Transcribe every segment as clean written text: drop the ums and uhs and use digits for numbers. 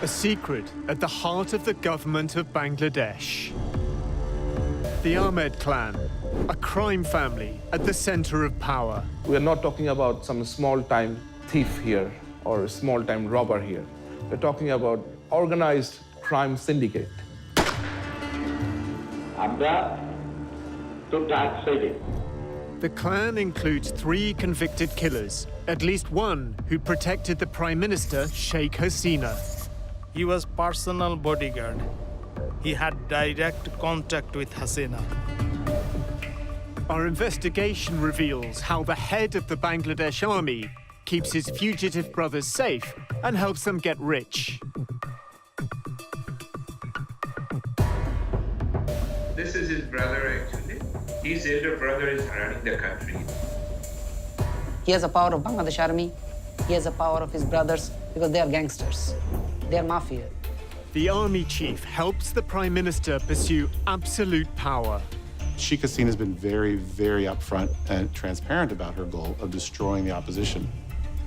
A secret at the heart of the government of Bangladesh. The Ahmed clan, a crime family at the center of power. We are not talking about some small-time thief here or a small-time robber here. We're talking about organized crime syndicate. The clan includes 3 convicted killers, at least one who protected the Prime Minister, Sheikh Hasina. He was personal bodyguard. He had direct contact with Hasina. Our investigation reveals how the head of the Bangladesh army keeps his fugitive brothers safe and helps them get rich. This is his brother, actually. His elder brother is running the country. He has the power of Bangladesh army. He has the power of his brothers because they are gangsters. They are mafia. The army chief helps the Prime Minister pursue absolute power. Sheikh Hasina has been very, very upfront and transparent about her goal of destroying the opposition.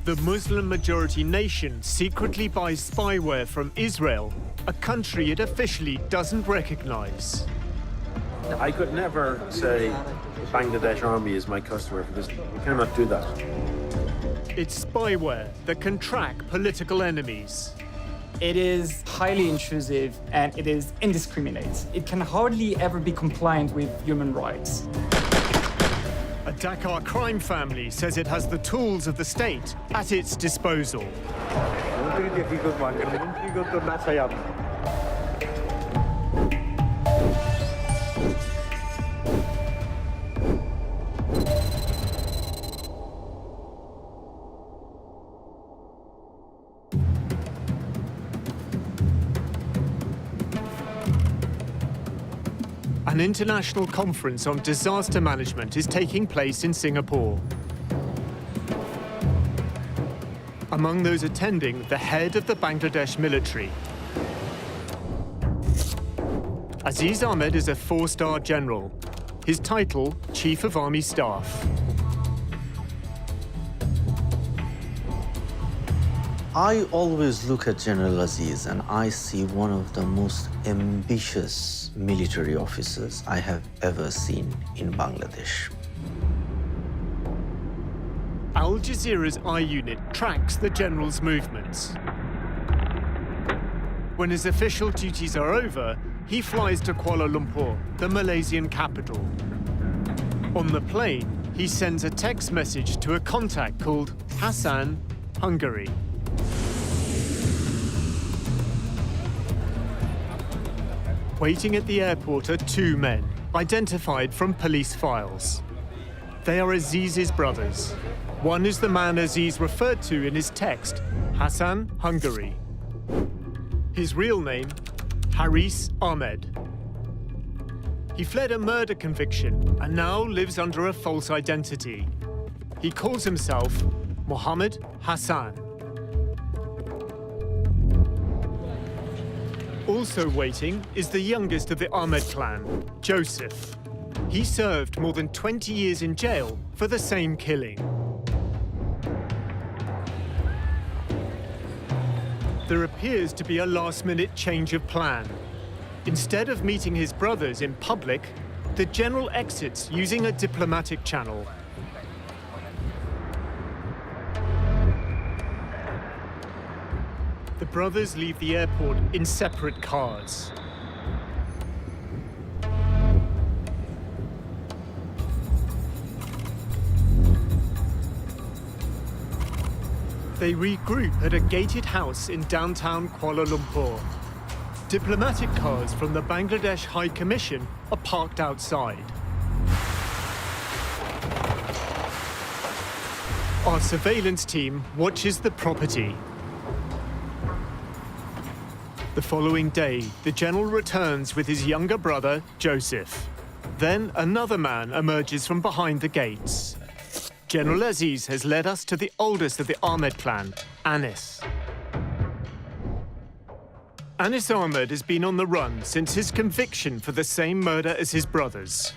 The Muslim-majority nation secretly buys spyware from Israel, a country it officially doesn't recognize. I could never say the Bangladesh army is my customer because we cannot do that. It's spyware that can track political enemies. It is highly intrusive and it is indiscriminate. It can hardly ever be compliant with human rights. A Dhaka crime family says it has the tools of the state at its disposal. An international conference on disaster management is taking place in Singapore. Among those attending, the head of the Bangladesh military. Aziz Ahmed is a 4-star general. His title, Chief of Army Staff. I always look at General Aziz and I see one of the most ambitious military officers I have ever seen in Bangladesh. Al-Jazeera's eye unit tracks the general's movements. When his official duties are over, he flies to Kuala Lumpur, the Malaysian capital. On the plane, he sends a text message to a contact called Hassan, Hungary. Waiting at the airport are 2 men, identified from police files. They are Aziz's brothers. One is the man Aziz referred to in his text, Hassan, Hungary. His real name, Haris Ahmed. He fled a murder conviction and now lives under a false identity. He calls himself Mohammed Hassan. Also waiting is the youngest of the Ahmed clan, Joseph. He served more than 20 years in jail for the same killing. There appears to be a last-minute change of plan. Instead of meeting his brothers in public, the general exits using a diplomatic channel. The brothers leave the airport in separate cars. They regroup at a gated house in downtown Kuala Lumpur. Diplomatic cars from the Bangladesh High Commission are parked outside. Our surveillance team watches the property. The following day, the general returns with his younger brother, Joseph. Then another man emerges from behind the gates. General Aziz has led us to the oldest of the Ahmed clan, Anis. Anis Ahmed has been on the run since his conviction for the same murder as his brothers.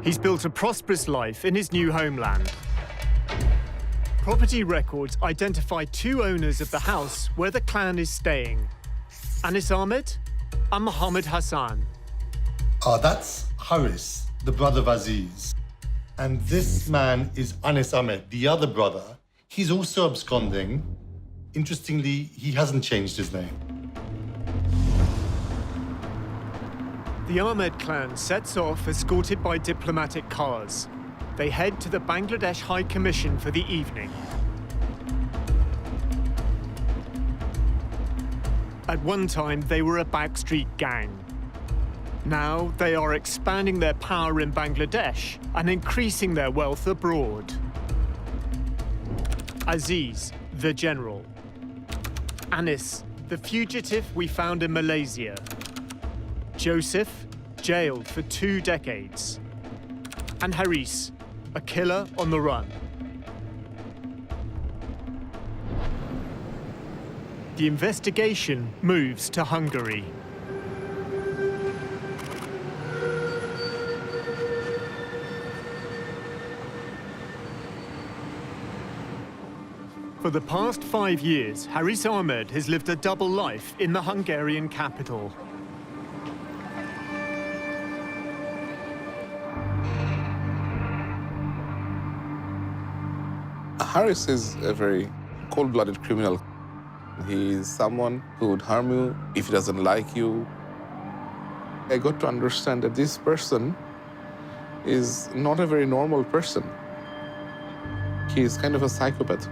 He's built a prosperous life in his new homeland. Property records identify two owners of the house where the clan is staying: Anis Ahmed and Mohammed Hassan. That's Haris, the brother of Aziz. And this man is Anis Ahmed, the other brother. He's also absconding. Interestingly, he hasn't changed his name. The Ahmed clan sets off escorted by diplomatic cars. They head to the Bangladesh High Commission for the evening. At one time, they were a backstreet gang. Now, they are expanding their power in Bangladesh and increasing their wealth abroad. Aziz, the general. Anis, the fugitive we found in Malaysia. Joseph, jailed for 2 decades. And Haris, a killer on the run. The investigation moves to Hungary. For the past 5 years, Haris Ahmed has lived a double life in the Hungarian capital. Haris is a very cold-blooded criminal. He is someone who would harm you if he doesn't like you. I got to understand that this person is not a very normal person. He is kind of a psychopath.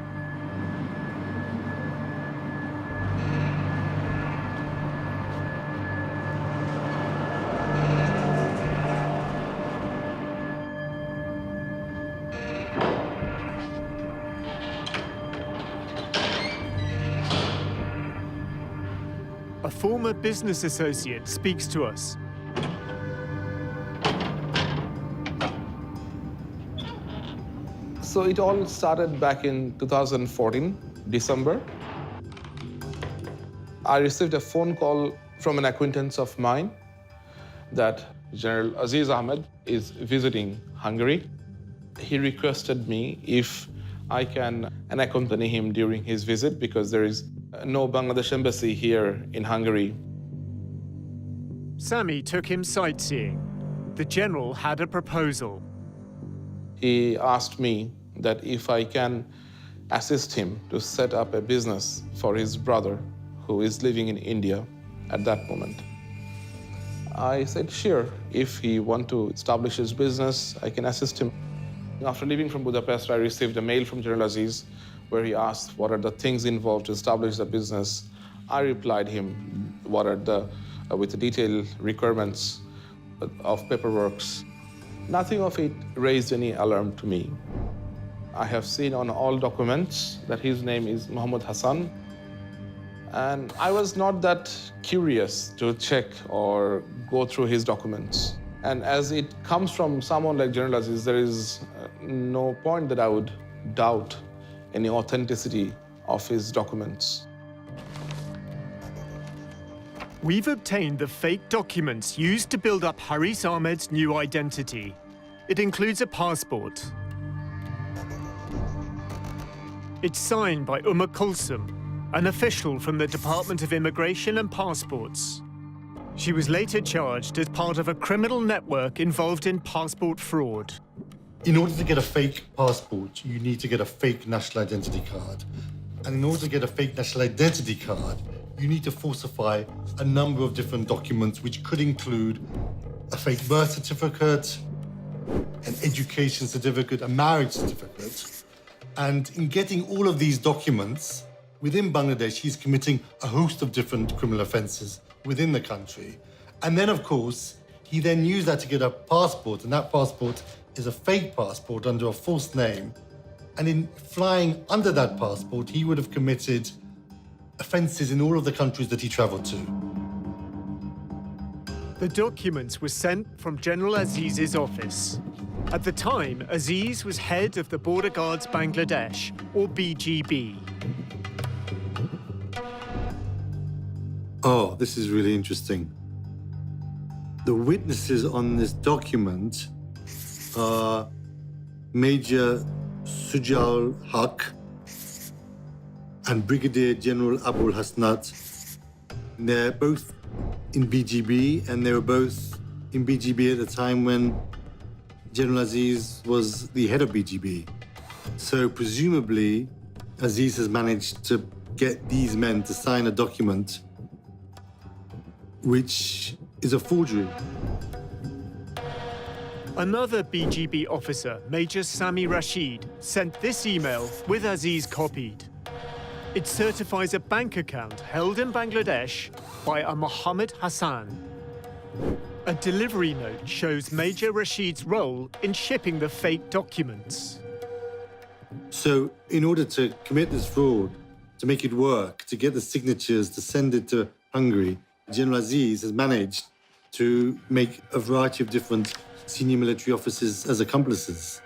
A former business associate speaks to us. So it all started back in 2014, December. I received a phone call from an acquaintance of mine that General Aziz Ahmed is visiting Hungary. He requested me if I can accompany him during his visit because there is no Bangladesh embassy here in Hungary. Sami took him sightseeing. The general had a proposal. He asked me that if I can assist him to set up a business for his brother who is living in India at that moment. I said, sure, if he wants to establish his business, I can assist him. After leaving from Budapest, I received a mail from General Aziz where he asked what are the things involved to establish the business. I replied him what are with the detailed requirements of paperwork. Nothing of it raised any alarm to me. I have seen on all documents that his name is Mohammed Hassan. And I was not that curious to check or go through his documents. And as it comes from someone like General Aziz, there is no point that I would doubt any authenticity of his documents. We've obtained the fake documents used to build up Haris Ahmed's new identity. It includes a passport. It's signed by Kulsum, an official from the Department of Immigration and Passports. She was later charged as part of a criminal network involved in passport fraud. In order to get a fake passport, you need to get a fake national identity card. And in order to get a fake national identity card, you need to falsify a number of different documents, which could include a fake birth certificate, an education certificate, a marriage certificate. And in getting all of these documents, within Bangladesh, he's committing a host of different criminal offenses within the country. And then, of course, he then used that to get a passport, and that passport is a fake passport under a false name. And in flying under that passport, he would have committed offenses in all of the countries that he traveled to. The documents were sent from General Aziz's office. At the time, Aziz was head of the Border Guards Bangladesh, or BGB. Oh, this is really interesting. The witnesses on this document are Major Sujaul Haq, and Brigadier General Abul Hasnat. They're both in BGB, and they were both in BGB at the time when General Aziz was the head of BGB. So presumably, Aziz has managed to get these men to sign a document which is a forgery. Another BGB officer, Major Sami Rashid, sent this email with Aziz copied. It certifies a bank account held in Bangladesh by a Mohammed Hassan. A delivery note shows Major Rashid's role in shipping the fake documents. So in order to commit this fraud, to make it work, to get the signatures, to send it to Hungary, General Aziz has managed to make a variety of different senior military officers as accomplices.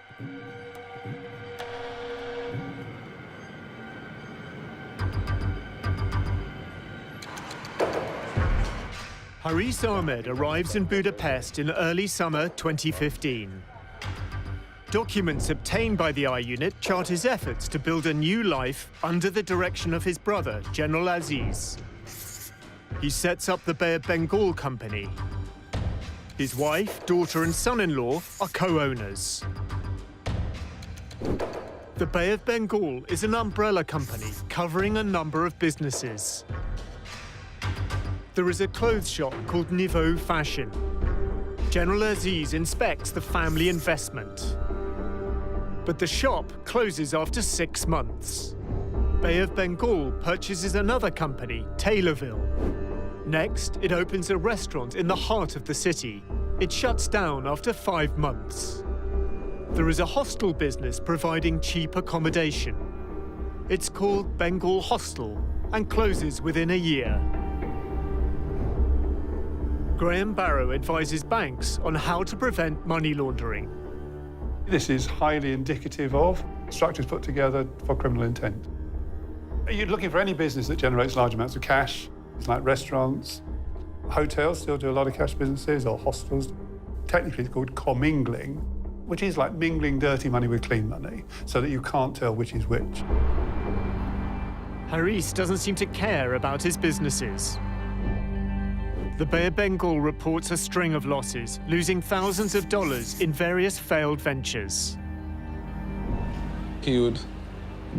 Haris Ahmed arrives in Budapest in early summer 2015. Documents obtained by the I unit chart his efforts to build a new life under the direction of his brother, General Aziz. He sets up the Bay of Bengal company. His wife, daughter and son-in-law are co-owners. The Bay of Bengal is an umbrella company covering a number of businesses. There is a clothes shop called Niveau Fashion. General Aziz inspects the family investment. But the shop closes after 6 months. Bay of Bengal purchases another company, Taylorville. Next, it opens a restaurant in the heart of the city. It shuts down after 5 months. There is a hostel business providing cheap accommodation. It's called Bengal Hostel and closes within a year. Graham Barrow advises banks on how to prevent money laundering. This is highly indicative of structures put together for criminal intent. You're looking for any business that generates large amounts of cash. It's like restaurants, hotels still do a lot of cash businesses, or hostels. Technically, it's called commingling, which is like mingling dirty money with clean money, so that you can't tell which is which. Haris doesn't seem to care about his businesses. The Bay of Bengal reports a string of losses, losing thousands of dollars in various failed ventures. He would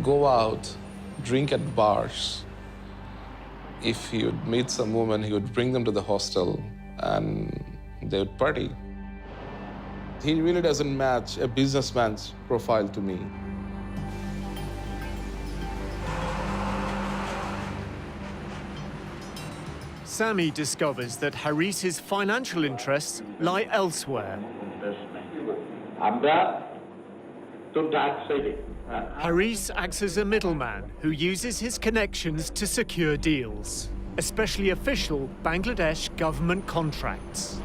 go out, drink at bars. If he would meet some woman, he would bring them to the hostel and they would party. He really doesn't match a businessman's profile to me. Sami discovers that Haris's financial interests lie elsewhere. Haris acts as a middleman who uses his connections to secure deals, especially official Bangladesh government contracts.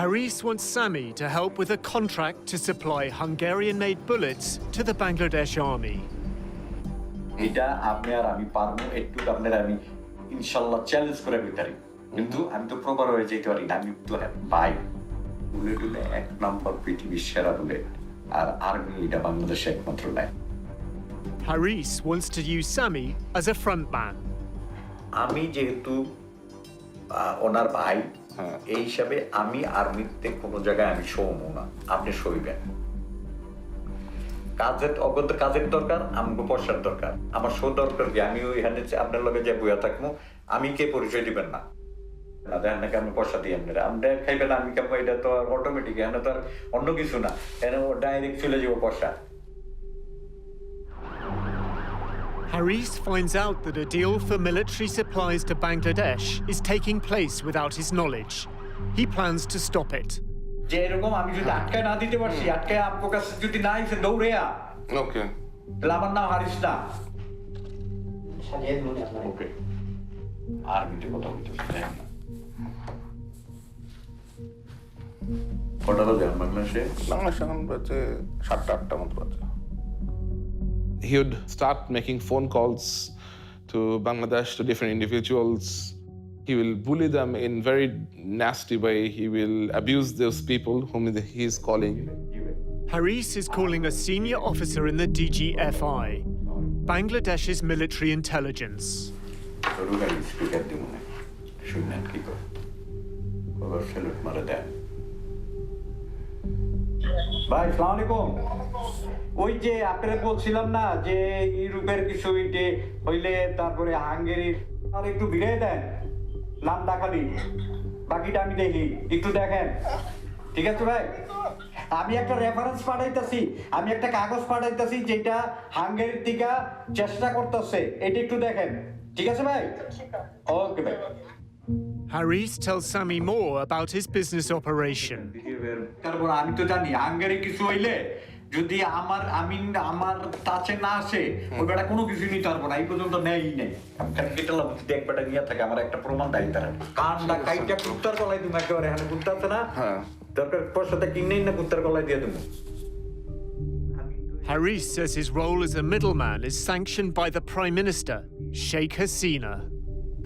Haris wants Sami to help with a contract to supply Hungarian-made bullets to the Bangladesh army. Haris wants to use Sami as a frontman. ওনার ভাই এই হিসাবে আমি আর্মিতে কোনো জায়গায় আমি শোবো না, আপনি শোইবেন। কাজের দরকার, আমাকে পয়সার দরকার। আমার শো দরকার কি আমি ওইখানে আপনার লগে যে বইয়া থাকবো, আমি কে পরিচয় দিবেন না। না দেখেন নাকি আমি পয়সা দিই আপনারা, আমরা খাইবেন আমি খাবো, এটা তো আর অটোমেটিক, এখানে তো আর অন্য কিছু না, এখানে ডাইরেক্ট চলে যাবো পয়সা। Haris finds out that a deal for military supplies to Bangladesh is taking place without his knowledge. He plans to stop it. যে এরকম আমি যদি আটকায় না দিতে পারছি, আটকায় আপনার কাছে যদি না এসে দৌড়ে ওকে, তাহলে আমার নাম হারিস না। ওকে, আর্মিতে কথা বলতে কটা বাজে বাংলাদেশে? বাংলাদেশে এখন বাজে 7টা-8টার মতো বাজে। He would start making phone calls to Bangladesh, to different individuals. He will bully them in very nasty way. He will abuse those people whom he is calling. Haris is calling a senior officer in the DGFI, Bangladesh's military intelligence. ভাই আসসালামু আলাইকুম ওই যে আপনারা বলছিলাম না যে ইউরোপের কিছু ইটে হইলে তারপরে হাঙ্গেরির আর একটু ভিড়ে দেন নামটা খালি বাকিটা আমি দেখি একটু দেখেন ঠিক আছে ভাই আমি একটা রেফারেন্স পাঠাইতাছি আমি একটা কাগজ পাঠাইতাছি যেটা হাঙ্গেরির থেকে চেষ্টা করতেছে এটা একটু দেখেন ঠিক আছে ভাই ওকে ভাই Haris tells Sami more about his business operation. তারপর আমি তো জানি হাঙ্গেরি কিছু হইলে যদি আমার কাছে না আসে ওই বেটা কোনো কিছু নিতে পারবো না এই পর্যন্ত নেই নেই কেটালা বুদ্ধি দেখ বেটা নিয়ে থাকে আমার একটা প্রমাণ দেয় তারা কানটা কাইটা কুত্তার গলায় তুমি একেবারে এখানে কুত্তা আছে না দরকার পয়সাটা কিনেই না কুত্তার গলায় দিয়ে দেবো Haris says his role as a middleman is sanctioned by the Prime Minister, Sheikh Hasina.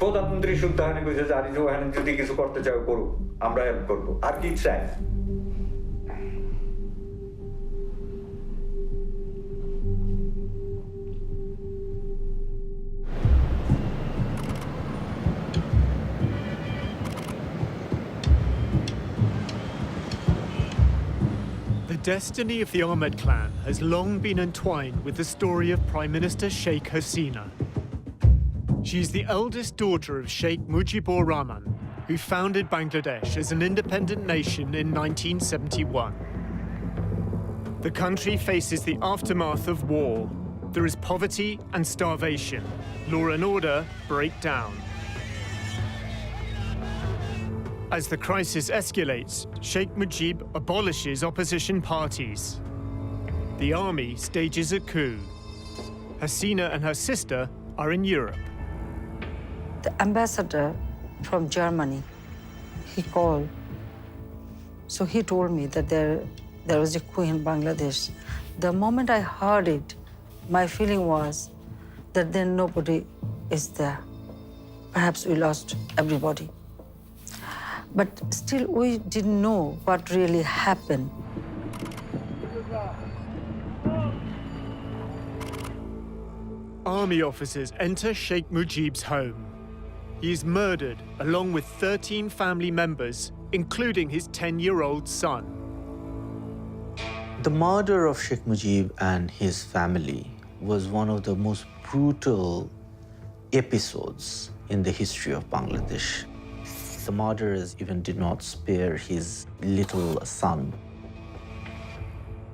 প্রধানমন্ত্রী শুদ্ধ হানি কইছে জানি যে ওখানে যদি কিছু করতে চাও করুক আমরা হেল্প করবো আর কি চাই The destiny of the Ahmed clan has long been entwined with the story of Prime Minister Sheikh Hasina. She is the eldest daughter of Sheikh Mujibur Rahman, who founded Bangladesh as an independent nation in 1971. The country faces the aftermath of war. There is poverty and starvation. Law and order break down. As the crisis escalates, Sheikh Mujib abolishes opposition parties. The army stages a coup. Hasina and her sister are in Europe. The ambassador from Germany, he called. So he told me that there was a coup in Bangladesh. The moment I heard it, my feeling was that then nobody is there. Perhaps we lost everybody. But still, we didn't know what really happened. Army officers enter Sheikh Mujib's home. He is murdered along with 13 family members, including his 10-year-old son. The murder of Sheikh Mujib and his family was one of the most brutal episodes in the history of Bangladesh. The murderers even did not spare his little son.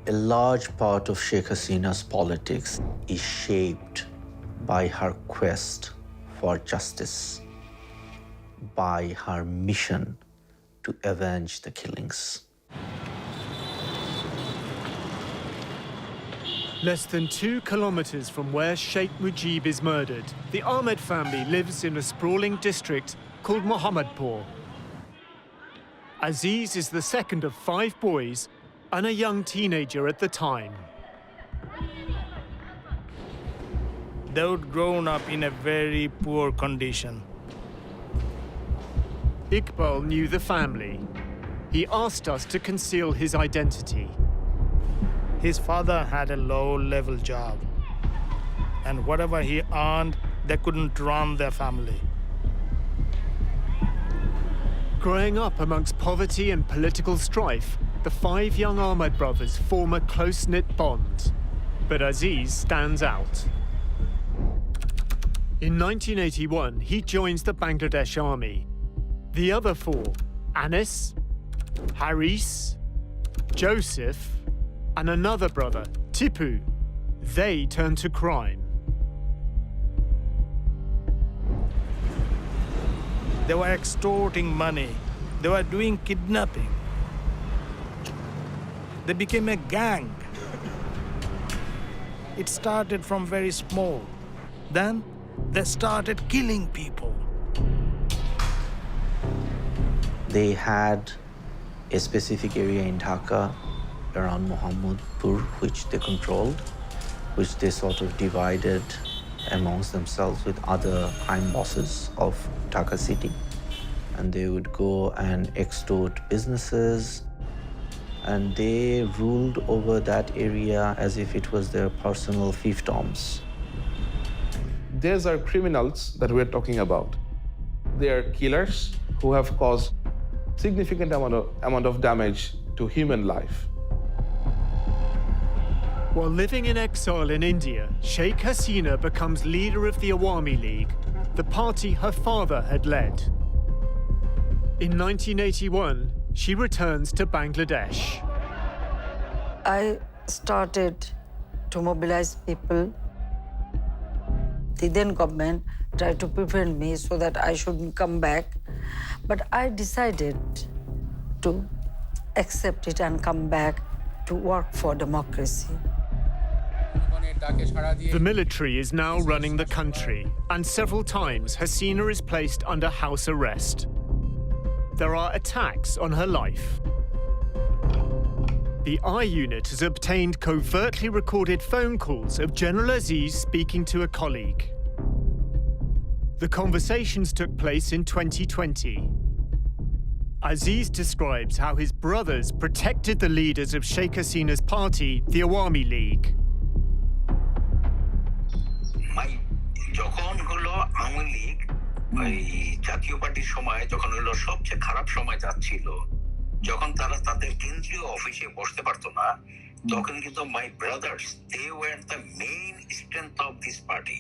A large part of Sheikh Hasina's politics is shaped by her quest for justice, by her mission to avenge the killings. Less than 2 kilometers from where Sheikh Mujib is murdered, the Ahmed family lives in a sprawling district called Mohammadpur. Aziz is the second of 5 boys and a young teenager at the time. They would grown up in a very poor condition. Iqbal knew the family. He asked us to conceal his identity. His father had a low-level job, and whatever he earned, they couldn't run their family. Growing up amongst poverty and political strife, the 5 young Ahmed brothers form a close-knit bond. But Aziz stands out. In 1981, he joins the Bangladesh army. The other 4, Anis, Haris, Joseph, and another brother, Tipu, they turn to crime. They were extorting money. They were doing kidnapping. They became a gang. It started from very small. Then they started killing people. They had a specific area in Dhaka around Mohammadpur, which they controlled, which they sort of divided amongst themselves with other crime bosses of Dhaka city. And they would go and extort businesses. And they ruled over that area as if it was their personal fiefdoms. These are criminals that we're talking about. They are killers who have caused significant amount of damage to human life. While living in exile in India, Sheikh Hasina becomes leader of the Awami League, the party her father had led. In 1981, she returns to Bangladesh. I started to mobilize people. The then government tried to prevent me so that I shouldn't come back. But I decided to accept it and come back to work for democracy. The military is now running the country, and several times Hasina is placed under house arrest. There are attacks on her life. The I Unit has obtained covertly recorded phone calls of General Aziz speaking to a colleague. The conversations took place in 2020. Aziz describes how his brothers protected the leaders of Sheikh Hasina's party, the Awami League. যখন হলো আওয়ামী লীগ ওই জাতীয় পার্টির সময় যখন হলো সবচেয়ে খারাপ সময় যাচ্ছিল, যখন তারা তাদের কেন্দ্রীয় অফিসে বসতে পারতো না, তখন কিন্তু my brothers they were the main strength of this party.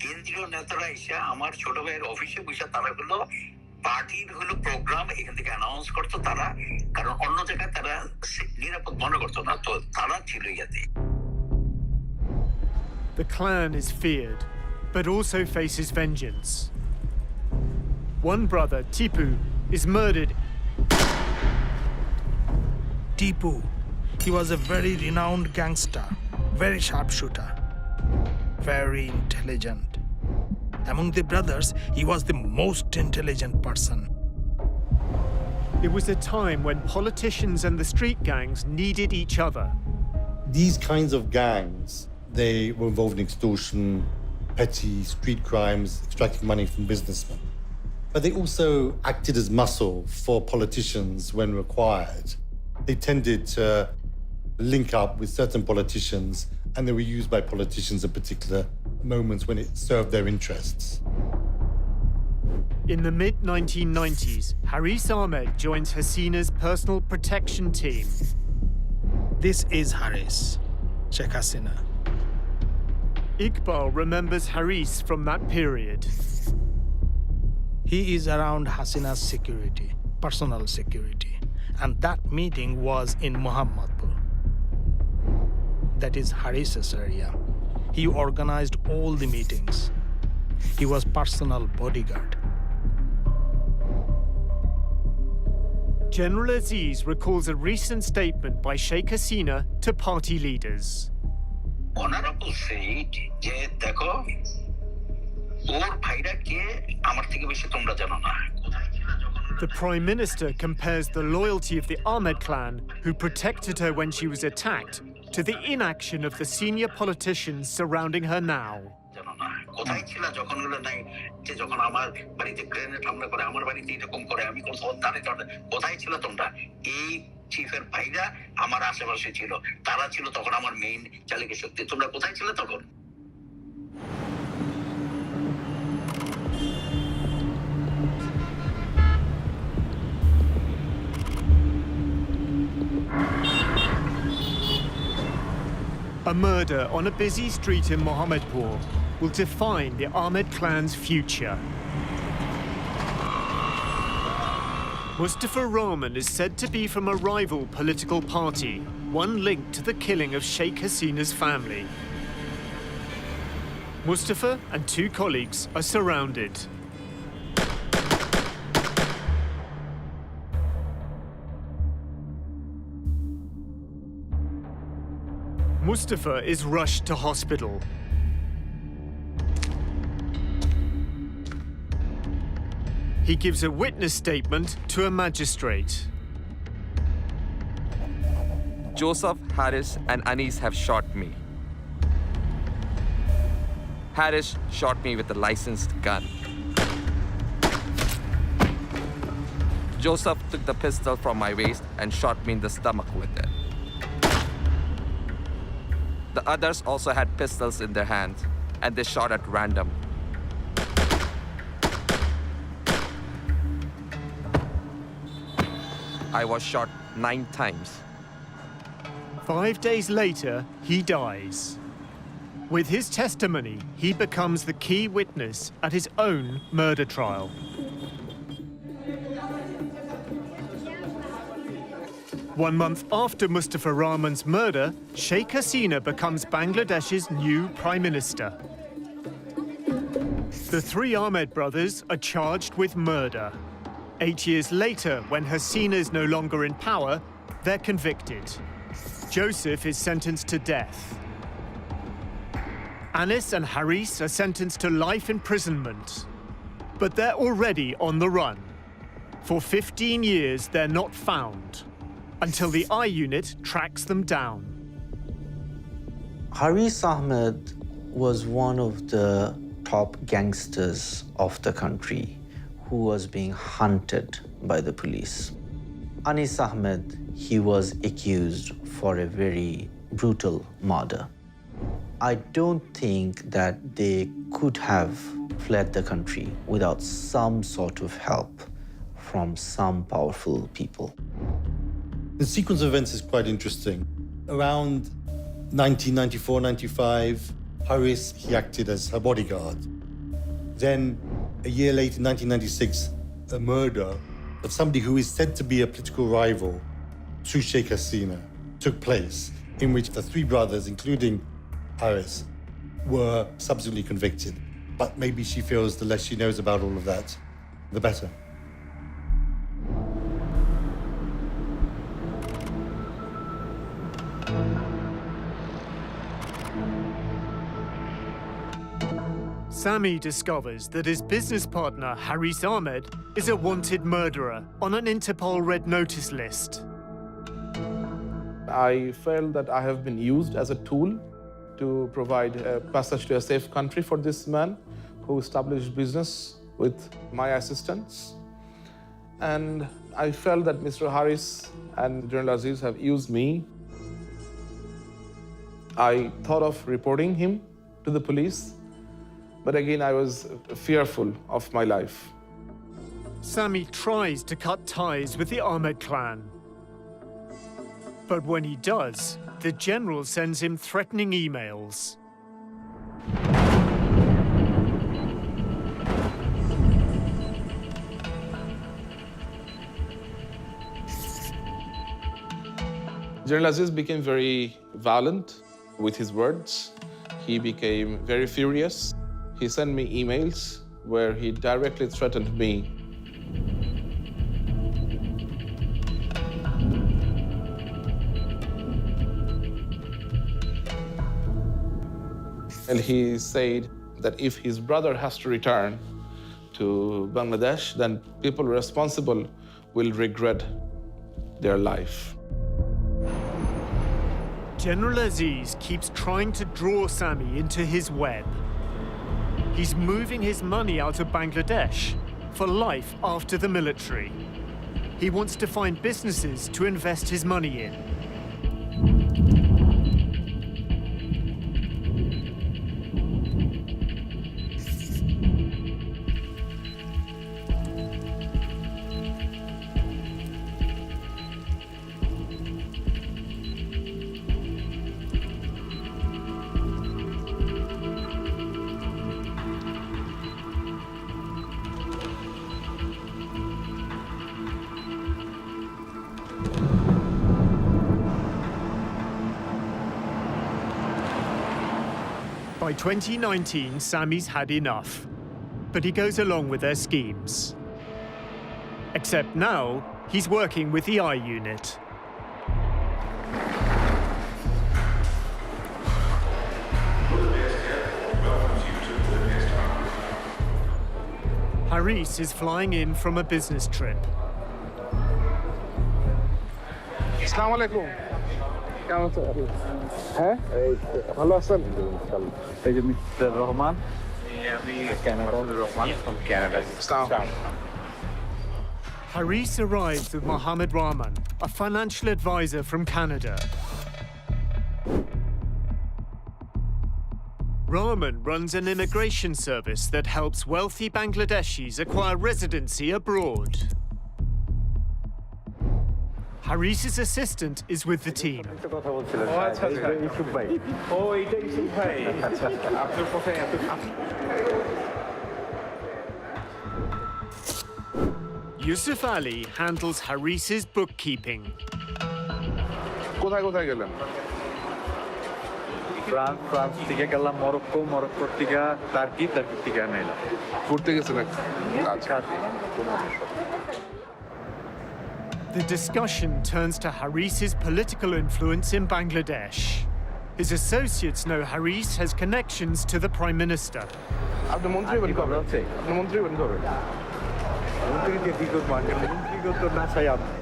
কেন্দ্রীয় নেতারা এসে আমার ছোট ভাইয়ের অফিসে বসে তারা হলো পার্টির হলো প্রোগ্রাম এখান থেকে অ্যানাউন্স করতো তারা, কারণ অন্য জায়গায় তারা নিরাপদ মনে করতো না, তো তারা ছিল ইয়াতে। The clan is feared, but also faces vengeance. One brother, Tipu, is murdered. Tipu, he was a very renowned gangster, very sharpshooter, very intelligent. Among the brothers, he was the most intelligent person. It was a time when politicians and the street gangs needed each other. These kinds of gangs, they were involved in extortion, petty street crimes, extracting money from businessmen. But they also acted as muscle for politicians when required. They tended to link up with certain politicians, and they were used by politicians at particular moments when it served their interests. In the mid-1990s, Haris Ahmed joins Hasina's personal protection team. This is Haris, Sheikh Hasina. Iqbal remembers Haris from that period. He is around Hasina's security, personal security. And that meeting was in Muhammadpur. That is Haris's area. He organized all the meetings. He was personal bodyguard. General Aziz recalls a recent statement by Sheikh Hasina to party leaders. Honorable said, যে দেখো ওর ভাইরা কে আমার থেকে বেশি তোমরা জানো না। The Prime Minister compares the loyalty of the Ahmed clan, who protected her when she was attacked, to the inaction of the senior politicians surrounding her now. কোথায় ছিল যখন হলো নাই যে যখন আমার বাড়িতে গ্রেনেড হামলা করে, আমার বাড়িতে এরকম করে, আমি কোন কোথায় ছিল তোমরা? এই চিফের ভাইরা আমার আশেপাশে ছিল, তারা ছিল তখন আমার মেইন চালিকা শক্তি। তোমরা কোথায় ছিল তখন? A murder on a busy street in Mohammedpur will define the Ahmed clan's future. Mustafa Rahman is said to be from a rival political party, one linked to the killing of Sheikh Hasina's family. Mustafa and two colleagues are surrounded. Mustafa is rushed to hospital. He gives a witness statement to a magistrate. Joseph, Haris, and Anis have shot me. Harish shot me with a licensed gun. Joseph took the pistol from my waist and shot me in the stomach with it. The others also had pistols in their hands, and they shot at random. I was shot 9 times. 5 days later, he dies. With his testimony, he becomes the key witness at his own murder trial. One month after Mustafa Rahman's murder, Sheikh Hasina becomes Bangladesh's new prime minister. The 3 Ahmed brothers are charged with murder. 8 years later, when Hasina is no longer in power, they're convicted. Joseph is sentenced to death. Anis and Haris are sentenced to life imprisonment. But they're already on the run. For 15 years, they're not found, until the I unit tracks them down. Haris Ahmed was one of the top gangsters of the country who was being hunted by the police. Anis Ahmed, he was accused for a very brutal murder. I don't think that they could have fled the country without some sort of help from some powerful people. The sequence of events is quite interesting. Around 1994-95, Haris, he acted as her bodyguard. Then, a year later, 1996, a murder of somebody who is said to be a political rival to Sheikh Hasina took place, in which the 3 brothers, including Haris, were subsequently convicted. But maybe she feels the less she knows about all of that, the better. Sami discovers that his business partner, Haris Ahmed, is a wanted murderer on an Interpol Red Notice list. I felt that I have been used as a tool to provide a passage to a safe country for this man who established business with my assistance. And I felt that Mr. Haris and General Aziz have used me. I thought of reporting him to the police, but again, I was fearful of my life. Sami tries to cut ties with the Ahmed clan. But when he does, the general sends him threatening emails. General Aziz became very violent with his words. He became very furious. He sent me emails where he directly threatened me. And he said that if his brother has to return to Bangladesh, then people responsible will regret their life. General Aziz keeps trying to draw Sami into his web. He's moving his money out of Bangladesh for life after the military. He wants to find businesses to invest his money in. By 2019, Sami's had enough, but he goes along with their schemes. Except now, he's working with the I unit. Haris is flying in from a business trip. Assalamu alaikum. হ্যাঁ ভালো আছেন এই যে mister Rahman আমি Canada Rahman from Canada. Haris arrives with Mohammed Rahman, a financial advisor from Canada. Rahman runs an immigration service that helps wealthy Bangladeshis acquire residency abroad. Haris's assistant is with the team. Yusuf Ali handles Haris's bookkeeping. কোথায় কোথায় গেলেন France থেকে গেলাম Morocco থেকে turkey থেকে আনাইলাম ঘুরতে গেছিলেন আচ্ছা The discussion turns to Haris's political influence in Bangladesh. His associates know Haris has connections to the Prime Minister. আপনি মন্ত্রী হবেন কবে আপনি মন্ত্রী হবেন কবে মন্ত্রীকে কি করবো মন্ত্রী তো না চাই আপনি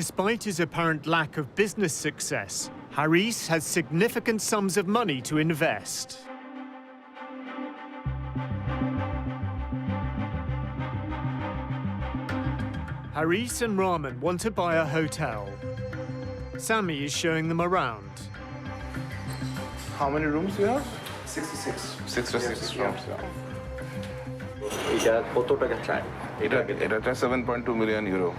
Despite his apparent lack of business success, Haris has significant sums of money to invest. Haris and Rahman want to buy a hotel. Sami is showing them around. How many rooms you have 66 66 rooms এটা কত টাকা চাই এটা 7.2 million euro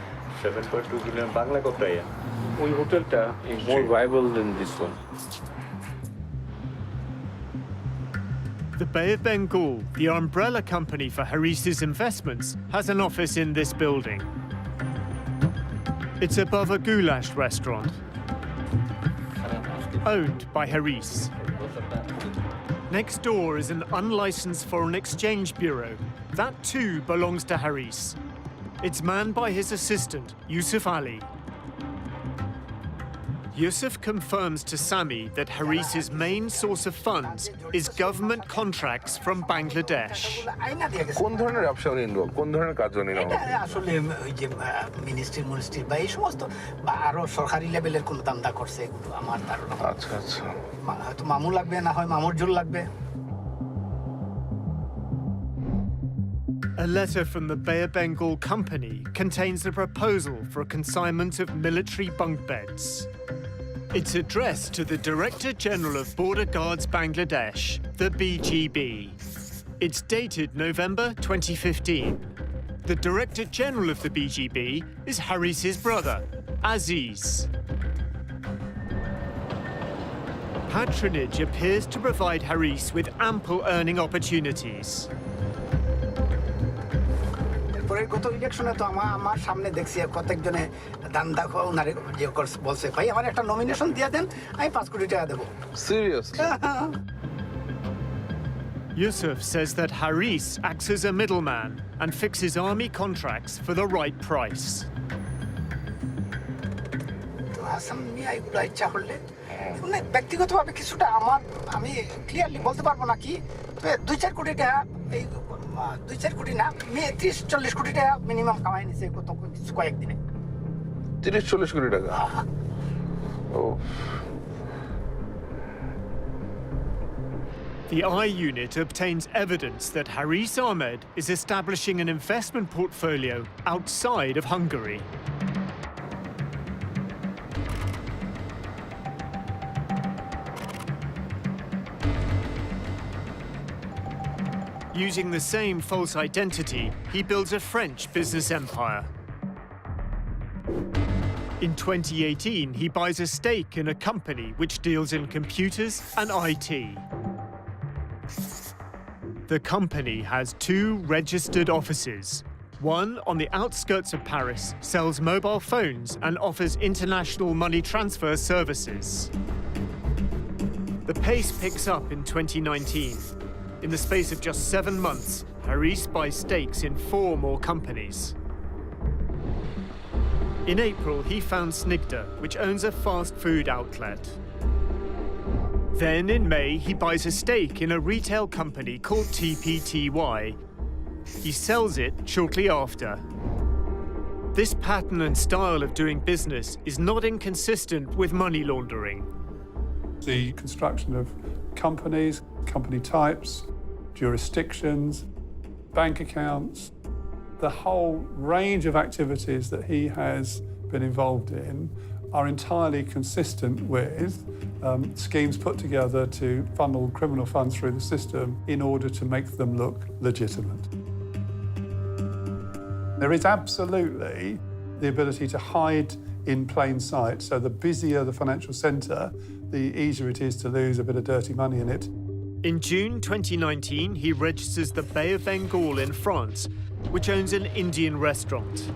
7.2 billion Bangla কত টাকা ওই হোটেলটা is more viable than this one. The Bay of Bengal, the umbrella company for Haris's investments, has an office in this building. It's above a goulash restaurant, owned by Haris. Next door is an unlicensed foreign exchange bureau. That too belongs to Haris. It's manned by his assistant, Yusuf Ali. Yusuf confirms to Sami that Haris's main source of funds is government contracts from Bangladesh. কোন ধরনের ব্যবসা উনি involve কোন ধরনের কাজ উনি আসলে ওই যে মিনিস্ট্রি বা এই সমস্ত বা আরো সরকারি লেভেলের কোন দান্দা করছে এগুলো আমার ধারণা আচ্ছা আচ্ছা হয়তো মামু লাগবে না হয় মামুর জোর লাগবে A letter from the Bay of Bengal company contains a proposal for a consignment of military bunk beds. It's addressed to the Director General of Border Guards Bangladesh, the BGB. It's dated November 2015. The Director General of the BGB is Haris's brother, Aziz. Patronage appears to provide Haris with ample earning opportunities. পরের গত ইলেকশনে তো আমার সামনে দেখছি কতজনে দান্দা ওনারে যে বলছে ভাই আমার একটা নমিনেশন দিয়ে দেন আমি 5 কোটি টাকা দেবো Seriously? Yusuf says that Haris acts as a middleman and fixes army contracts for the right price. তো হাসান মিয়া এগুলো ইচ্ছা করলে মানে ব্যক্তিগতভাবে কিছুটা আমি ক্লিয়ারলি বলতে পারবো না কি তবে 2-4 কোটি টাকা এই 2-4 কোটি না 30-40 কোটি টাকা মিনিমাম কামাই নিছে কয়েকদিনে 30-40 কোটি টাকা Oh. The I unit obtains evidence that Haris Ahmed is establishing an investment portfolio outside of Hungary. Using the same false identity, he builds a French business empire. In 2018, he buys a stake in a company which deals in computers and IT. The company has 2 registered offices. One on the outskirts of Paris sells mobile phones and offers international money transfer services. The pace picks up in 2019. In the space of just 7 months, Haris buys stakes in 4 more companies. In April, he found Snigda, which owns a fast food outlet. Then in May, he buys a stake in a retail company called TPTY. He sells it shortly after. This pattern and style of doing business is not inconsistent with money laundering. The construction of companies, company types, jurisdictions, bank accounts, the whole range of activities that he has been involved in are entirely consistent with schemes put together to funnel criminal funds through the system in order to make them look legitimate. There is absolutely the ability to hide in plain sight, so the busier the financial centre, the easier it is to lose a bit of dirty money in it. In June 2019, he registers the Bay of Bengal in France, which owns an Indian restaurant.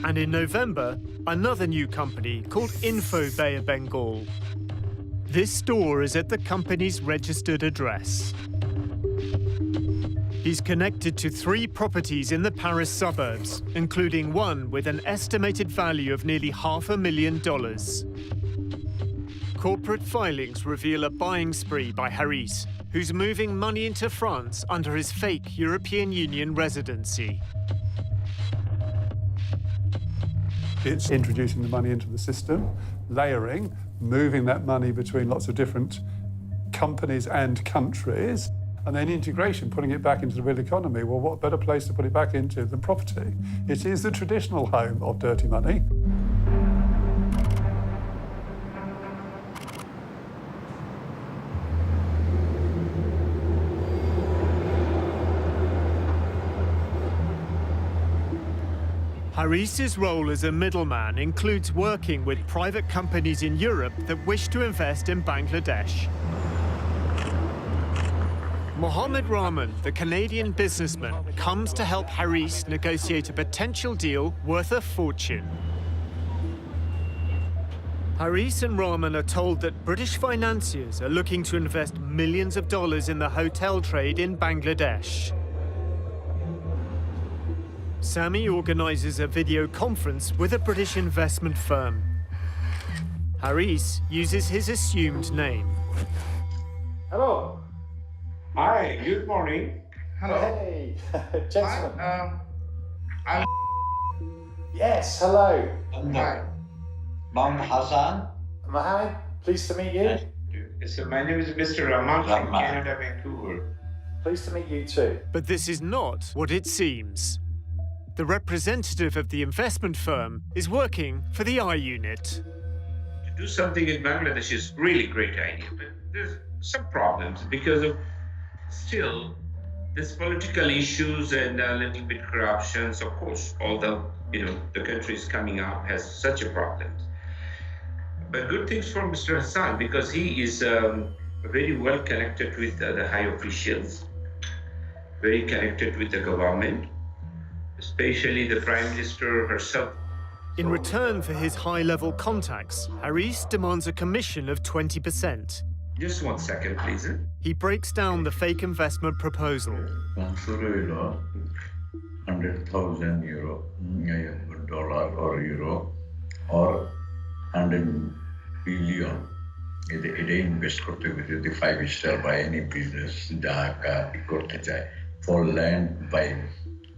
And in November, another new company called Info Bay of Bengal. This store is at the company's registered address. He's connected to 3 properties in the Paris suburbs, including one with an estimated value of nearly $500,000. Corporate filings reveal a buying spree by Haris, who's moving money into France under his fake European Union residency. It's introducing the money into the system, layering, moving that money between lots of different companies and countries, and then integration, putting it back into the real economy. Well, what better place to put it back into than property? It is the traditional home of dirty money. Haris's role as a middleman includes working with private companies in Europe that wish to invest in Bangladesh. Mohammed Rahman, the Canadian businessman, comes to help Haris negotiate a potential deal worth a fortune. Haris and Rahman are told that British financiers are looking to invest millions of dollars in the hotel trade in Bangladesh. Sami organizes a video conference with a British investment firm. Haris uses his assumed name. Hello. Hi, good morning. Hello. Hey, gentlemen. I'm... Yes, hello. Hi. Mom Hassan. Mohammed, pleased to meet you. So my name is Mr. Rahman from Canada, Vancouver. Pleased to meet you too. But this is not what it seems. The representative of the investment firm is working for the I Unit. To do something in Bangladesh is really great idea, but there's some problems because of still there's political issues and a little bit corruption. So of course, although the country is coming up has such a problem. But good things for Mr. Hassan because he is very well connected with the high officials, very connected with the government, especially the Prime Minister herself. In return for his high-level contacts, Haris demands a commission of 20%. Just 1 second, please. He breaks down the fake investment proposal. 100,000 euro, dollar or euro, or 100 billion. It invest korte hobe the 5-star by any business jaka korte chai for land by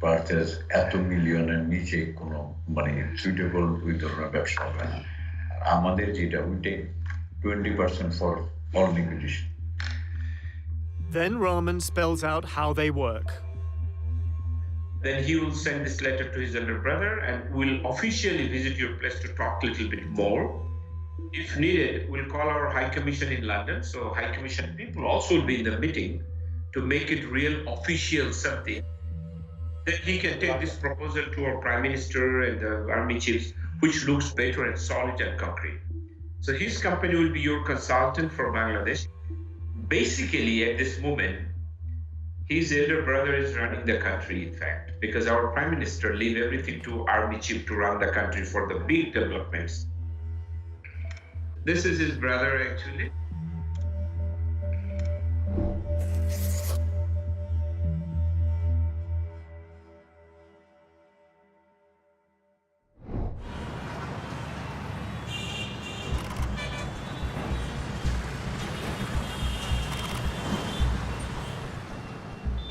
purchase এত মিলিয়নের নিচে কোনো মানে suitable ওই ধরনের ব্যবসা হবে না আমাদের যেটা we take 20% for all negotiation. Then Rahman spells out how they work. Then he will send this letter to his elder brother and will officially visit your place to talk a little bit more. If needed, we'll call our High Commission in London. So High Commission people also will be in the meeting to make it real official something. Then he can take this proposal to our Prime Minister and the army chiefs, which looks better and solid and concrete. So his company will be your consultant for Bangladesh. Basically, at this moment, his elder brother is running the country, in fact, because our Prime Minister leave everything to army chief to run the country for the big developments. This is his brother, actually.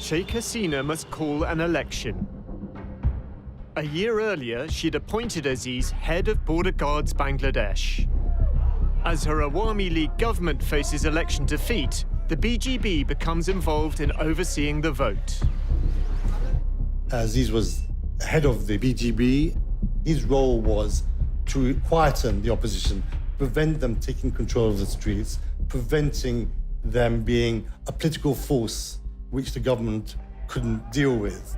Sheikh Hasina must call an election. A year earlier, she'd appointed Aziz head of Border Guards Bangladesh. As her Awami League government faces election defeat, the BGB becomes involved in overseeing the vote. Aziz was head of the BGB. His role was to quieten the opposition, prevent them taking control of the streets, preventing them being a political force which the government couldn't deal with.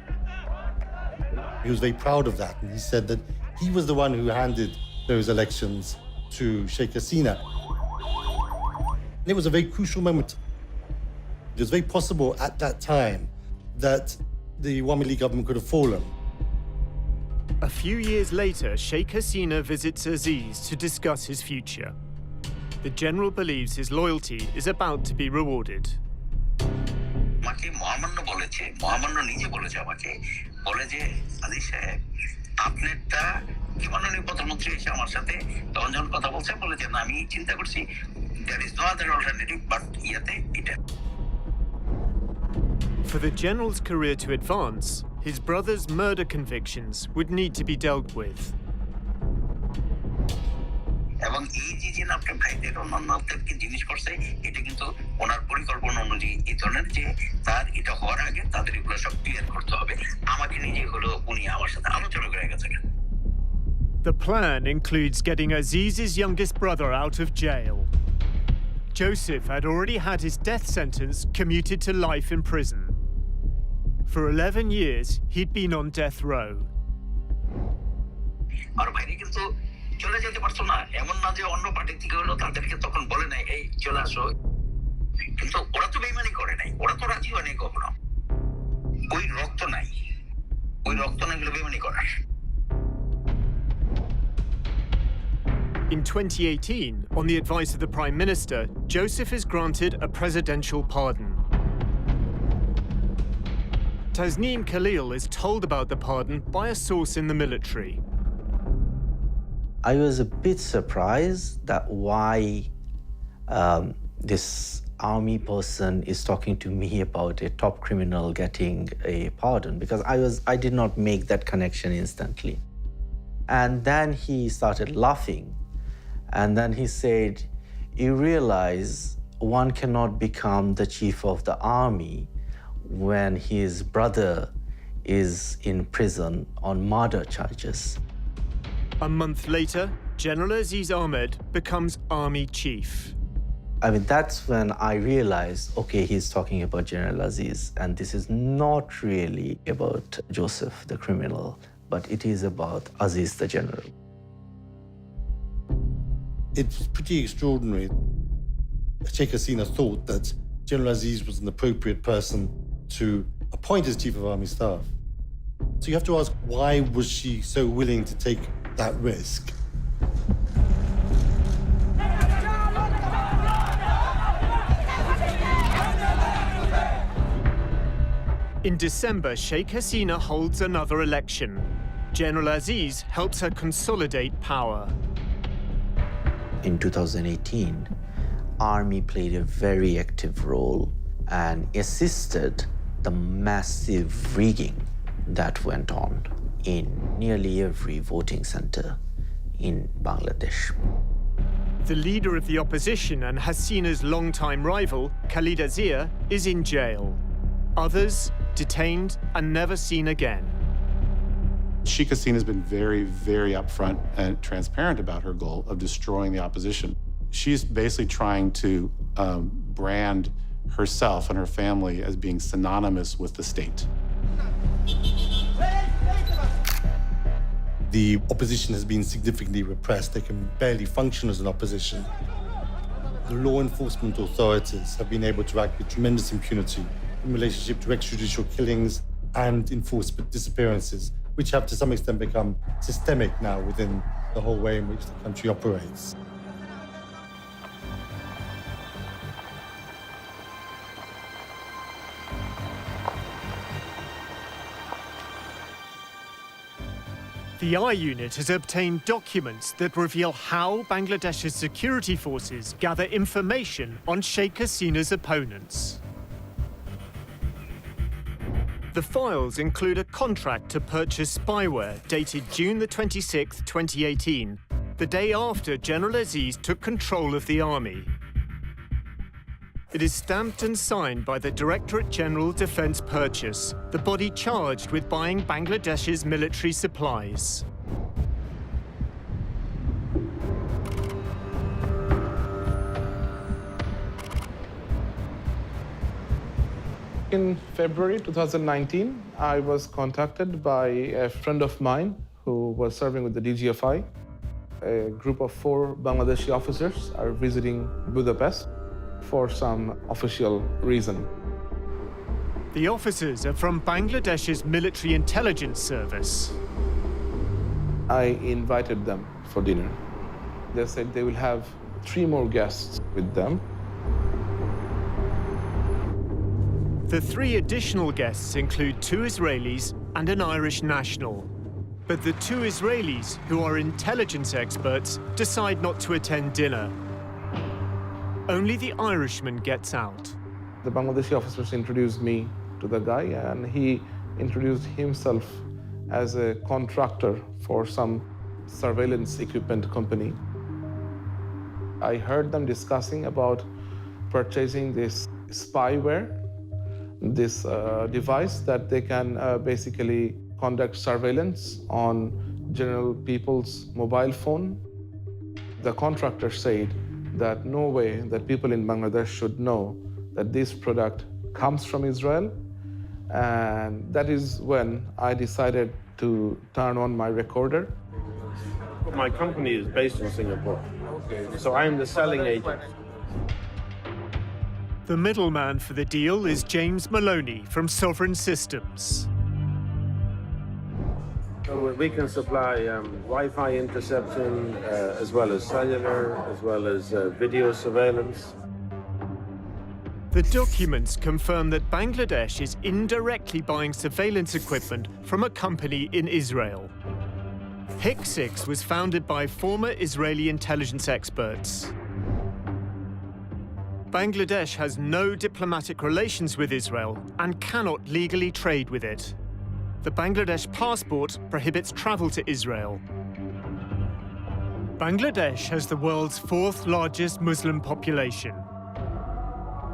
He was very proud of that, and he said that he was the one who handed those elections to Sheikh Hasina. And it was a very crucial moment. It was very possible at that time that the Awami League government could have fallen. A few years later, Sheikh Hasina visits Aziz to discuss his future. The general believes his loyalty is about to be rewarded. আমাকে মহামান্য বলেছে, মহামান্য নিজে বলেছে আমাকে, বলে যে আলী সাহেব আপনারটা কি মাননীয় প্রধানমন্ত্রী এসে আমার সাথে তখন যখন কথা বলছে বলে যে না আমি চিন্তা করছি there is no other alternative but ইয়াতে এটা. For the general's career to advance, his brother's murder convictions would need to be dealt with. এবং এই যে আপনার ভাইদের অন্যান্যদেরকে জিনিস করছে এটা কিন্তু ওনার পরিকল্পনা অনুযায়ী এই ধরনের যে তার এটা হওয়ার আগে তাদের এগুলো সব ক্লিয়ার করতে হবে আমাকে নিজে হলো উনি আমার সাথে আলোচনা করে গেছেন. The plan includes getting Aziz's youngest brother out of jail. Joseph had already had his death sentence commuted to life in prison. For 11 years, he'd been on death row. আর ভাইরে কিন্তু চলে যেতে পারতো না, এমন না যে অন্য পার্টি থেকে হলো তাদেরকে তখন বলে নাই এই চলে আসো, কিন্তু ওরা তো বেইমানি করে নাই, ওরা তো রাজি হয়নি কখনো, ওই রক্ত নাই গেলে বেইমানি করার. In 2018, on the advice of the Prime Minister, Joseph is granted a presidential pardon. Tasneem Khalil is told about the pardon by a source in the military. I was a bit surprised that why this army person is talking to me about a top criminal getting a pardon, because I did not make that connection instantly. And then he started laughing. And then he said, you realize one cannot become the chief of the army when his brother is in prison on murder charges. A month later, General Aziz Ahmed becomes army chief. I mean, that's when I realized, okay, he's talking about General Aziz, and this is not really about Joseph, the criminal, but it is about Aziz, the general. It's pretty extraordinary. Sheikh Hasina thought that General Aziz was an appropriate person to appoint as Chief of Army Staff. So you have to ask, why was she so willing to take that risk? In December, Sheikh Hasina holds another election. General Aziz helps her consolidate power. In 2018, Army played a very active role and assisted the massive rigging that went on in nearly every voting center in Bangladesh. The leader of the opposition and Hasina's longtime rival, Khalida Zia, is in jail. Others detained and never seen again. Sheikh Hasina has been very, very upfront and transparent about her goal of destroying the opposition. She's basically trying to brand herself and her family as being synonymous with the state. The opposition has been significantly repressed. They can barely function as an opposition. The law enforcement authorities have been able to act with tremendous impunity in relationship to extrajudicial killings and enforced disappearances, which have to some extent become systemic now within the whole way in which the country operates. The I Unit has obtained documents that reveal how Bangladesh's security forces gather information on Sheikh Hasina's opponents. The files include a contract to purchase spyware dated June the 26th, 2018, the day after General Aziz took control of the army. It is stamped and signed by the Directorate General Defence Purchase, the body charged with buying Bangladesh's military supplies. In February 2019, I was contacted by a friend of mine who was serving with the DGFI. A group of 4 Bangladeshi officers are visiting Budapest for some official reason. The officers are from Bangladesh's military intelligence service. I invited them for dinner. They said they will have 3 more guests with them. The 3 additional guests include 2 Israelis and an Irish national. But the 2 Israelis, who are intelligence experts, decide not to attend dinner. Only the Irishman gets out. The Bangladeshi officers introduced me to the guy, and he introduced himself as a contractor for some surveillance equipment company. I heard them discussing about purchasing this spyware, this device that they can basically conduct surveillance on general people's mobile phone. The contractor said that no way that people in Bangladesh should know that this product comes from Israel. And that is when I decided to turn on my recorder. My company is based in Singapore, so I am the selling agent. The middleman for the deal is James Maloney from Sovereign Systems. So we can supply Wi-Fi interception, as well as cellular, as well as video surveillance. The documents confirm that Bangladesh is indirectly buying surveillance equipment from a company in Israel. HIC-6 was founded by former Israeli intelligence experts. Bangladesh has no diplomatic relations with Israel and cannot legally trade with it. The Bangladesh passport prohibits travel to Israel. Bangladesh has the world's 4th largest Muslim population.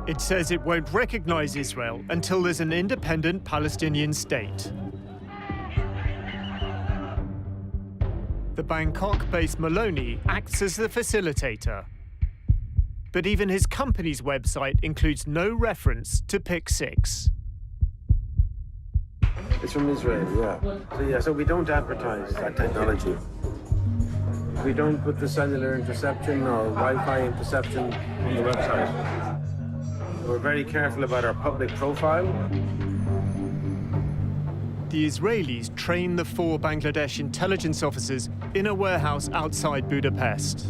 It says it won't recognize Israel until there's an independent Palestinian state. The Bangkok-based Maloney acts as the facilitator. But even his company's website includes no reference to PIC-6. It's from Israel, yeah. So we don't advertise that technology. We don't put the cellular interception or Wi-Fi interception on the website. We're very careful about our public profile. The Israelis train the 4 Bangladesh intelligence officers in a warehouse outside Budapest.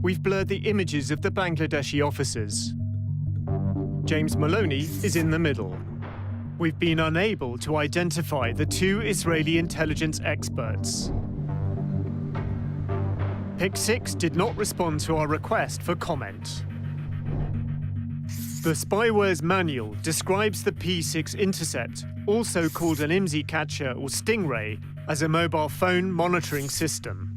We've blurred the images of the Bangladeshi officers. James Maloney is in the middle. We've been unable to identify the 2 Israeli intelligence experts. PIC-6 did not respond to our request for comment. The spyware's manual describes the P6 intercept, also called an IMSI catcher or stingray, as a mobile phone monitoring system.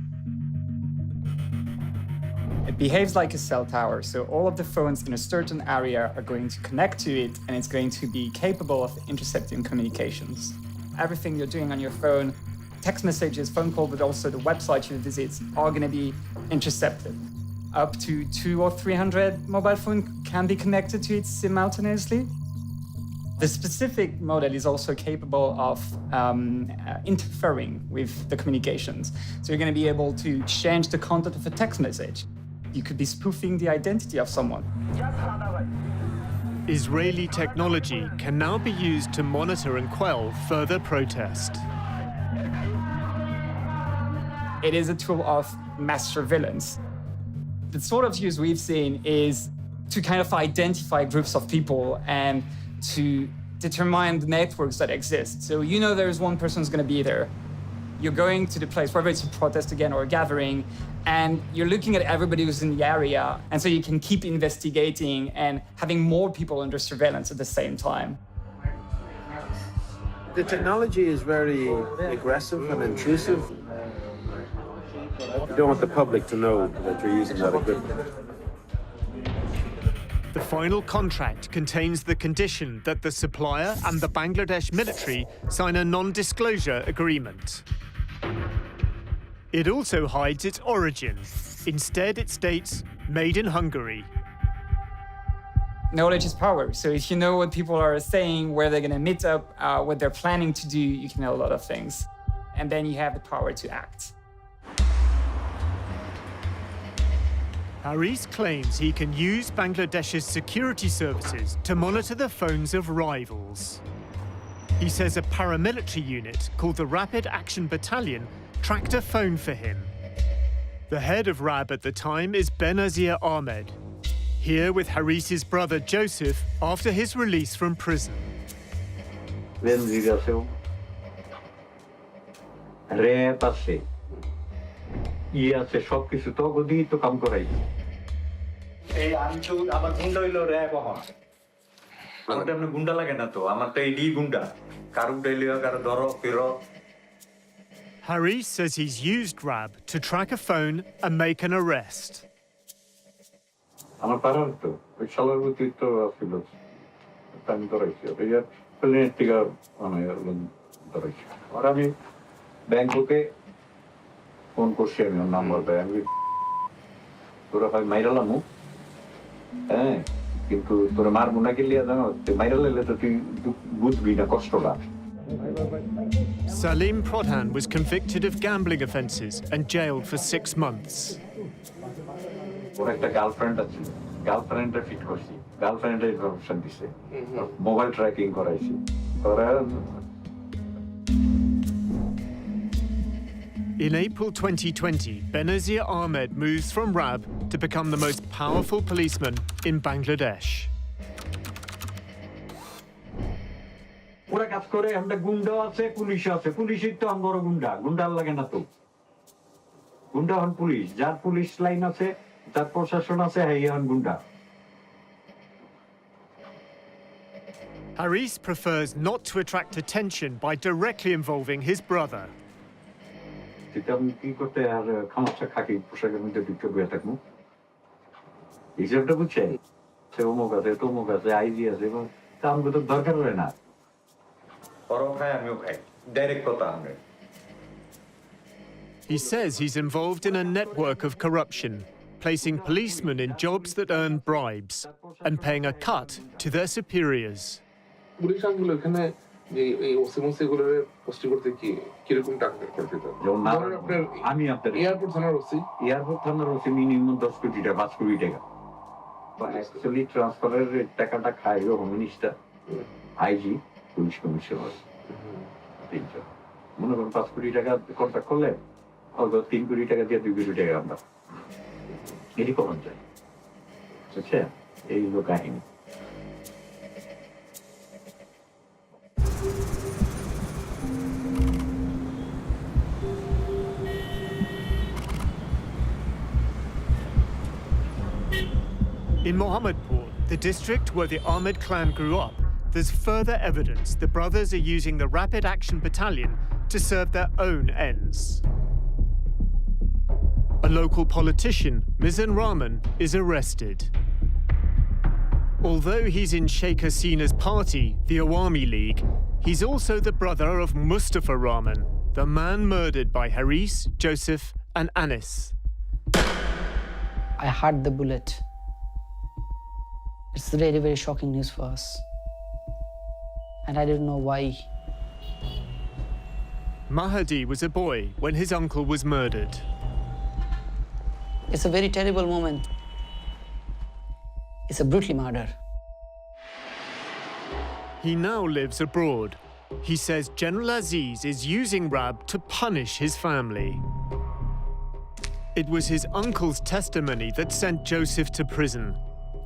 It behaves like a cell tower, so all of the phones in a certain area are going to connect to it, and it's going to be capable of intercepting communications. Everything you're doing on your phone, text messages, phone call, but also the website you visit, are going to be intercepted. Up to 200 or 300 mobile phones can be connected to it simultaneously. The specific model is also capable of interfering with the communications. So you're going to be able to change the content of a text message. You could be spoofing the identity of someone. Israeli technology can now be used to monitor and quell further protest. It is a tool of mass surveillance. The sort of use we've seen is to kind of identify groups of people and to determine the networks that exist. So you know there's one person who's going to be there. You're going to the place, whether it's a protest again or a gathering, and you're looking at everybody who's in the area, and so you can keep investigating and having more people under surveillance at the same time. The technology is very aggressive and intrusive. You don't want the public to know that you're using that equipment. The final contract contains the condition that the supplier and the Bangladesh military sign a non-disclosure agreement. It also hides its origin. Instead, it states, made in Hungary. Knowledge is power. So if you know what people are saying, where they're going to meet up, what they're planning to do, you can know a lot of things. And then you have the power to act. Haris claims he can use Bangladesh's security services to monitor the phones of rivals. He says a paramilitary unit called the Rapid Action Battalion tracked a phone for him. The head of RAB at the time is Benazir Ahmed, here with Haris's brother Joseph after his release from prison. Haris says he's used RAB to track a phone and make an arrest. Salim Prodhan was convicted of gambling offences and jailed for 6 months. Mobile tracking করাইছি In April 2020, Benazir Ahmed moves from RAB to become the most powerful policeman in Bangladesh. ওরা কাজ করে আমরা গুন্ডা আছে police আছে পুলিশই তো আমরা গুন্ডা গুন্ডার লাগে না তো গুন্ডা হন পুলিশ যার পুলিশ লাইন আছে যার প্রশাসন আছে হেই হন গুন্ডা Haris prefers not to attract attention by directly involving his brother. কি করতে আর খামচা খাকি পোশাকের মধ্যে ঢুকে বসে থাকবো হিসাবটা বুঝছেন সে অমুক আছে তমুক আছে আইজি আছে এবং তা আমাকে তো দরকার হয় না He says he's involved in a network of corruption, placing policemen in jobs that earn bribes and paying a cut to their superiors. আমি আপনার এয়ারপোর্ট থানার ওসি মিনিমাম 10 কোটি টাকা 5 কোটি টাকা অ্যাকচুয়ালি ট্রান্সফারের টাকাটা খায় home minister IG police commissioner তিনজন মনে করেন 5 কোটি টাকা কন্ট্রাক্ট করলে হয়তো 3 কোটি টাকা দিয়ে 2 কোটি টাকা আমরা এটি কখন যায় বুঝছেন এই হলো কাহিনী In Mohammadpur, the district where the Ahmed clan grew up, there's further evidence the brothers are using the Rapid Action Battalion to serve their own ends. A local politician, Mizan Rahman, is arrested. Although he's in Sheikh Hasina's party, the Awami League, he's also the brother of Mustafa Rahman, the man murdered by Haris, Joseph, and Anis. I heard the bullet. It's really very shocking news for us. And I didn't know why. Mahdi was a boy when his uncle was murdered. It's a very terrible moment. It's a brutal murder. He now lives abroad. He says General Aziz is using RAB to punish his family. It was his uncle's testimony that sent Joseph to prison,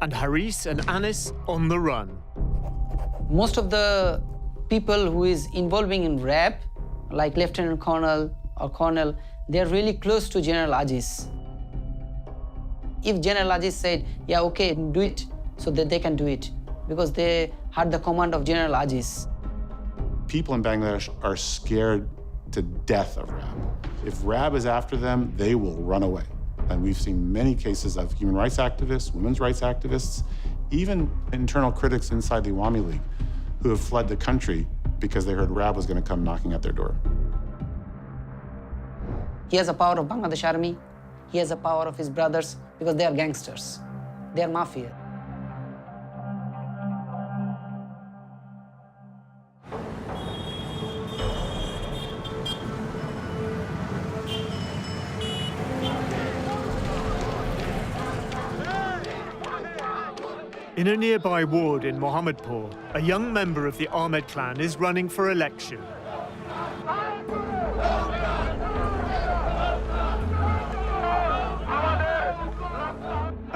and Haris and Anis on the run. Most of the people who is involving in RAB, like Lieutenant Colonel or Colonel, they are really close to General Aziz. If General Aziz said, yeah, okay, do it, so that they can do it, because they had the command of General Aziz. people in Bangladesh are scared to death of RAB. If RAB is after them, they will run away. And we've seen many cases of human rights activists, women's rights activists, even internal critics inside the Awami League who have fled the country because they heard RAB was going to come knocking at their door. He has the power of Bangladesh Army. He has the power of his brothers because they are gangsters. They are mafia. In a nearby ward in Mohammadpur, a young member of the Ahmed clan is running for election.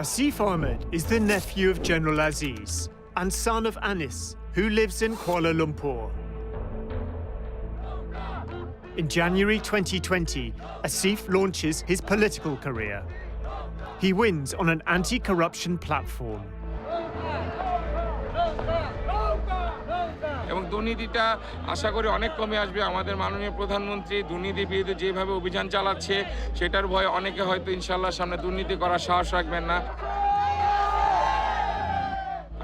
Asif Ahmed is the nephew of General Aziz and son of Anis, who lives in Kuala Lumpur. In January 2020, Asif launches his political career. He wins on an anti-corruption platform. এবং দুর্নীতিটা আশা করি অনেক কমে আসবে। আমাদের মাননীয় প্রধানমন্ত্রী দুর্নীতি বিরুদ্ধে যেভাবে অভিযান চালাচ্ছে সেটার ভয়ে অনেকে হয়তো ইনশাআল্লাহ সামনে দুর্নীতি করার সাহস রাখবেন না।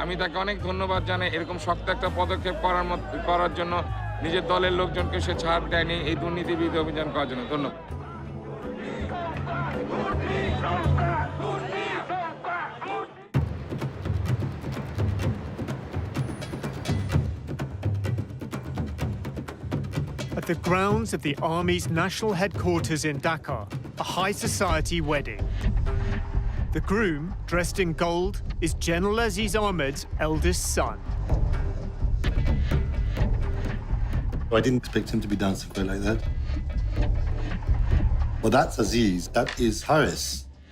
আমি তাকে অনেক ধন্যবাদ জানাই এরকম শক্ত একটা পদক্ষেপ করার জন্য। নিজের দলের লোকজনকে সে ছাড় দেয়নি এই দুর্নীতি বিরুদ্ধে অভিযান করার জন্য। ধন্যবাদ। At the grounds of the Army's national headquarters in Dhaka, a high society wedding. The groom, dressed in gold, is General Aziz Ahmed's eldest son. I didn't expect him to be dancing quite like that. Well, that's Aziz. That is Haris.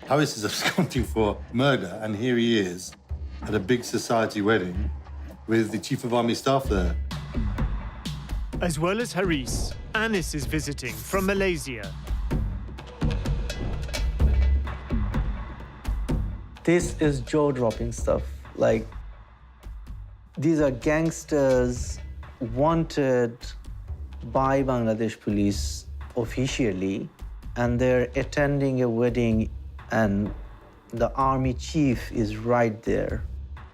Haris is absconding for murder, and here he is at a big society wedding with the Chief of Army Staff there. As well as Haris, Anis is visiting from Malaysia. This is jaw-dropping stuff. Like, these are gangsters wanted by Bangladesh police officially, and they're attending a wedding, and the army chief is right there.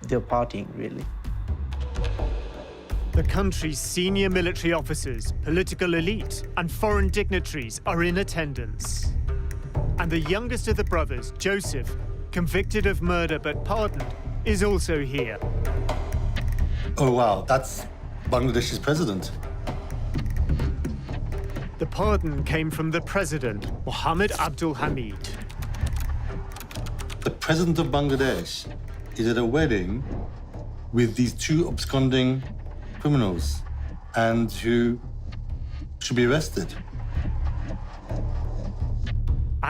They're partying, really. The country's senior military officers, political elite, and foreign dignitaries are in attendance. And the youngest of the brothers, Joseph, convicted of murder but pardoned, is also here. Oh, wow, that's Bangladesh's president. The pardon came from the president, Mohammed Abdul Hamid. The president of Bangladesh is at a wedding with these two absconding criminals and who should be arrested.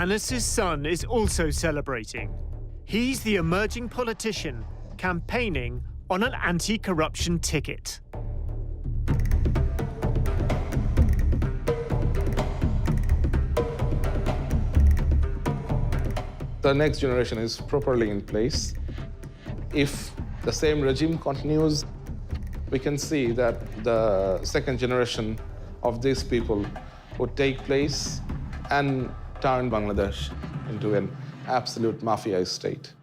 Anis's son is also celebrating. He's the emerging politician campaigning on an anti-corruption ticket. The next generation is properly in place. If the same regime continues, we can see that the second generation of these people would take place and turn Bangladesh into an absolute mafia state.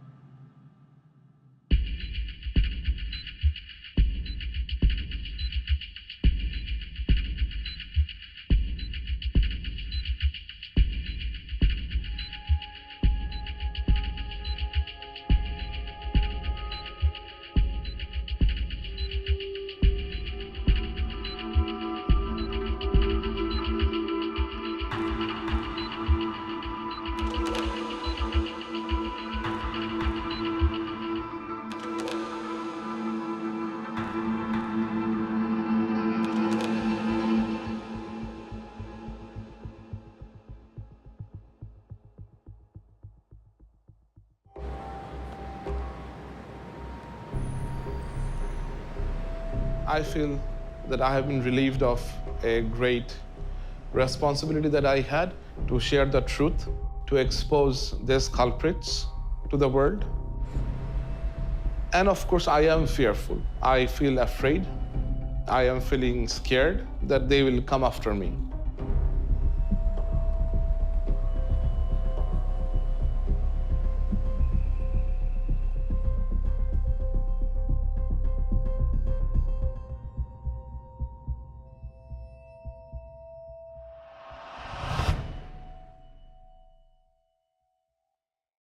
I feel that I have been relieved of a great responsibility that I had to share the truth, to expose these culprits to the world. And of course, I am fearful. I feel afraid. I am feeling scared that they will come after me.